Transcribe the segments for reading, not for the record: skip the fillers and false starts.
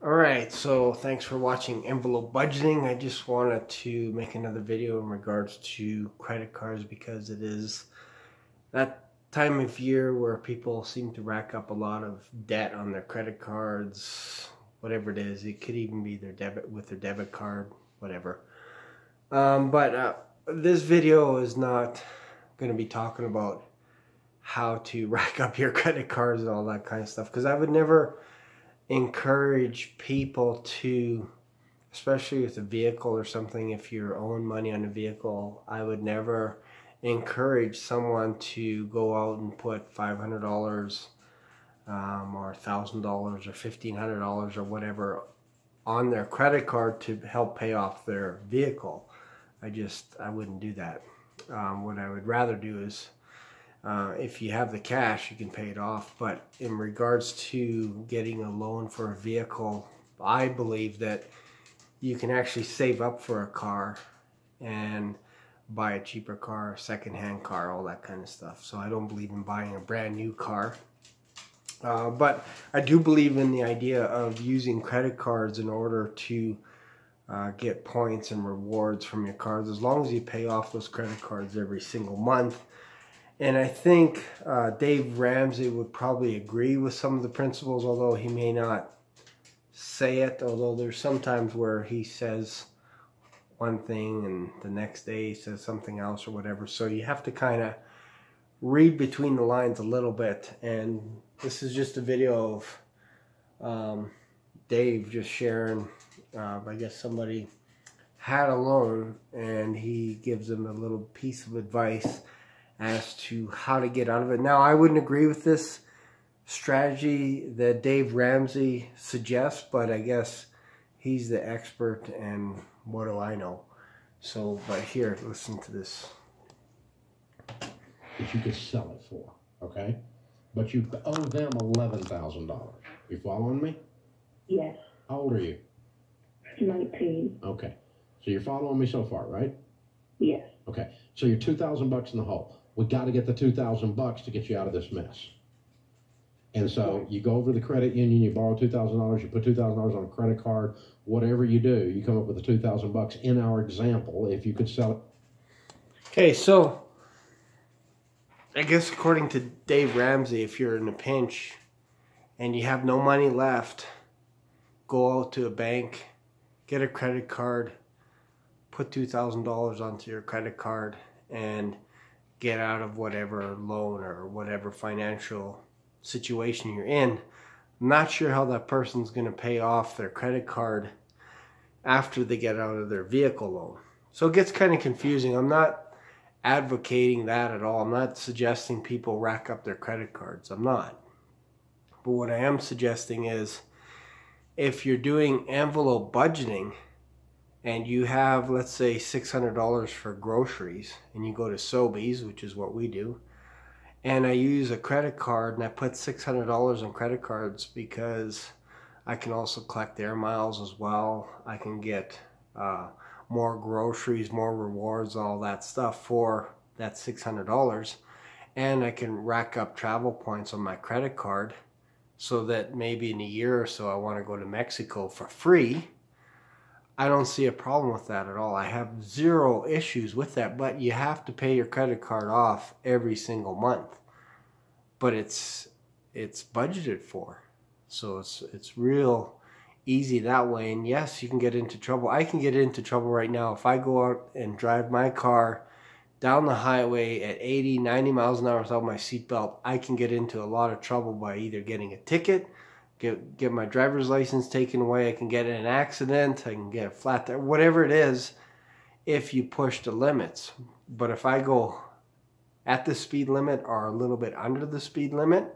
Alright, so thanks for watching Envelope Budgeting. I just wanted to make another video in regards to credit cards because it is that time of year where people seem to rack up a lot of debt on their credit cards, whatever it is. It could even be their debit card, whatever. But this video is not going to be talking about how to rack up your credit cards and all that kind of stuff, because I would never encourage people to, especially with a vehicle or something, if you're owing money on a vehicle, I would never encourage someone to go out and put $500 or $1,000 or $1,500 or whatever on their credit card to help pay off their vehicle. I wouldn't do that. What I would rather do is, if you have the cash, you can pay it off. But in regards to getting a loan for a vehicle, I believe that you can actually save up for a car and buy a cheaper car, second-hand car, all that kind of stuff. So I don't believe in buying a brand new car. But I do believe in the idea of using credit cards in order to get points and rewards from your cards, as long as you pay off those credit cards every single month. And I think Dave Ramsey would probably agree with some of the principles, although he may not say it, although there's sometimes where he says one thing and the next day he says something else or whatever. So you have to kind of read between the lines a little bit. And this is just a video of Dave just sharing, I guess somebody had a loan and he gives them a little piece of advice as to how to get out of it. Now, I wouldn't agree with this strategy that Dave Ramsey suggests, but I guess he's the expert and what do I know? So, but here, listen to this. That you could sell it for, okay? But you owe them $11,000. You following me? Yes. How old are you? 19. Okay. So you're following me so far, right? Yes. Okay. So you're $2,000 in the hole. We got to get the $2,000 to get you out of this mess. And so you go over to the credit union, you borrow $2,000, you put $2,000 on a credit card, whatever you do, you come up with the $2,000. In our example, if you could sell it. Okay, so I guess according to Dave Ramsey, if you're in a pinch and you have no money left, go out to a bank, get a credit card, put $2,000 onto your credit card, and get out of whatever loan or whatever financial situation you're in. I'm not sure how that person's going to pay off their credit card after they get out of their vehicle loan. So it gets kind of confusing. I'm not advocating that at all. I'm not suggesting people rack up their credit cards. I'm not. But what I am suggesting is, if you're doing envelope budgeting and you have, let's say, $600 for groceries, and you go to Sobeys, which is what we do, and I use a credit card and I put $600 on credit cards because I can also collect air miles as well. I can get more groceries, more rewards, all that stuff for that $600. And I can rack up travel points on my credit card so that maybe in a year or so I want to go to Mexico for free. I don't see a problem with that at all. I have zero issues with that, but you have to pay your credit card off every single month. But it's budgeted for. So it's real easy that way. And yes, you can get into trouble. I can get into trouble right now if I go out and drive my car down the highway at 80, 90 miles an hour without my seatbelt. I can get into a lot of trouble by either getting a ticket, get my driver's license taken away, I can get in an accident, I can get a flat tire, whatever it is, if you push the limits. But if I go at the speed limit or a little bit under the speed limit,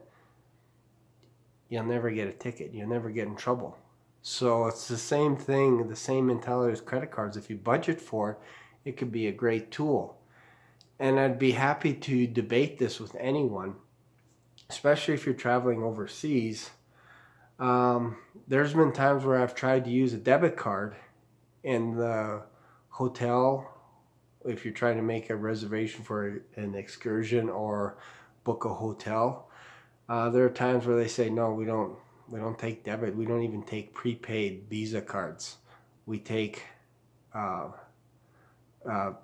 you'll never get a ticket. You'll never get in trouble. So it's the same thing, the same mentality as credit cards. If you budget for it, it could be a great tool. And I'd be happy to debate this with anyone, especially if you're traveling overseas. There's been times where I've tried to use a debit card in the hotel, if you're trying to make a reservation for an excursion or book a hotel. There are times where they say, no, we don't We don't take debit. We don't even take prepaid Visa cards. We take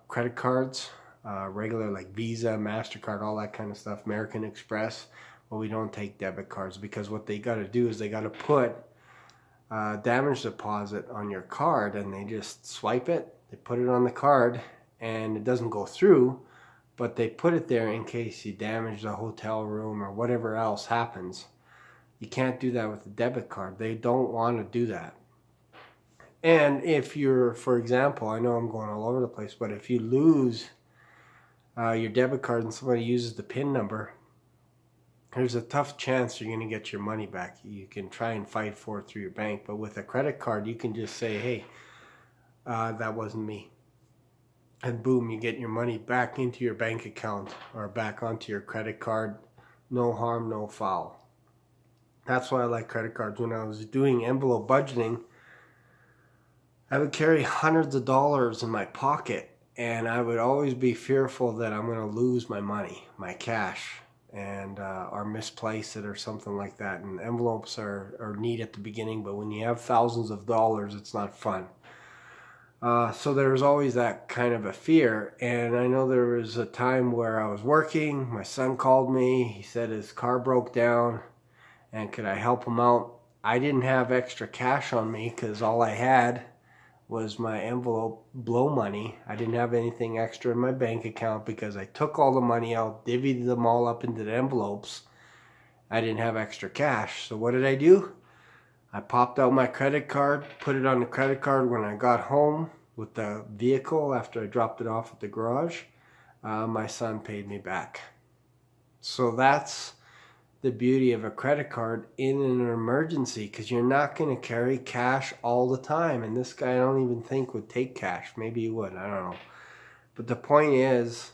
credit cards, regular like Visa, MasterCard, all that kind of stuff, American Express. But we don't take debit cards, because what they got to do is they got to put damage deposit on your card, and they just swipe it. They put it on the card, and it doesn't go through, but they put it there in case you damage the hotel room or whatever else happens. You can't do that with a debit card. They don't want to do that. And if you're, for example, I know I'm going all over the place, but if you lose your debit card and somebody uses the PIN number, there's a tough chance you're going to get your money back. You can try and fight for it through your bank, but with a credit card, you can just say, hey, that wasn't me. And boom, you get your money back into your bank account or back onto your credit card. No harm, no foul. That's why I like credit cards. When I was doing envelope budgeting, I would carry hundreds of dollars in my pocket, and I would always be fearful that I'm going to lose my money, my cash, and or misplace it or something like that. And envelopes are neat at the beginning, but when you have thousands of dollars, it's not fun. So there was always that kind of a fear. And I know there was a time where I was working, my son called me, he said his car broke down, and could I help him out? I didn't have extra cash on me, because all I had was my envelope blow money. I didn't have anything extra in my bank account, because I took all the money out, divvied them all up into the envelopes. I didn't have extra cash. So what did I do? I popped out my credit card, put it on the credit card when I got home with the vehicle after I dropped it off at the garage. My son paid me back. So that's the beauty of a credit card in an emergency, because you're not going to carry cash all the time. And this guy I don't even think would take cash. Maybe he would, I don't know. But the point is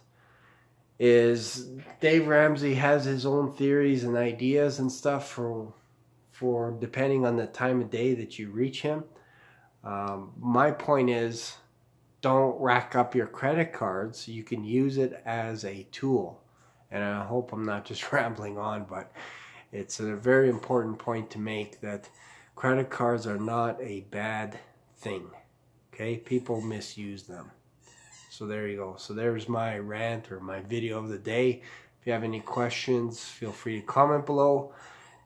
Dave Ramsey has his own theories and ideas and stuff for depending on the time of day that you reach him. My point is, don't rack up your credit cards. You can use it as a tool. And I hope I'm not just rambling on, but it's a very important point to make, that credit cards are not a bad thing. Okay? People misuse them. So there you go. So there's my rant or my video of the day. If you have any questions, feel free to comment below.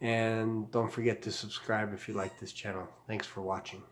And don't forget to subscribe if you like this channel. Thanks for watching.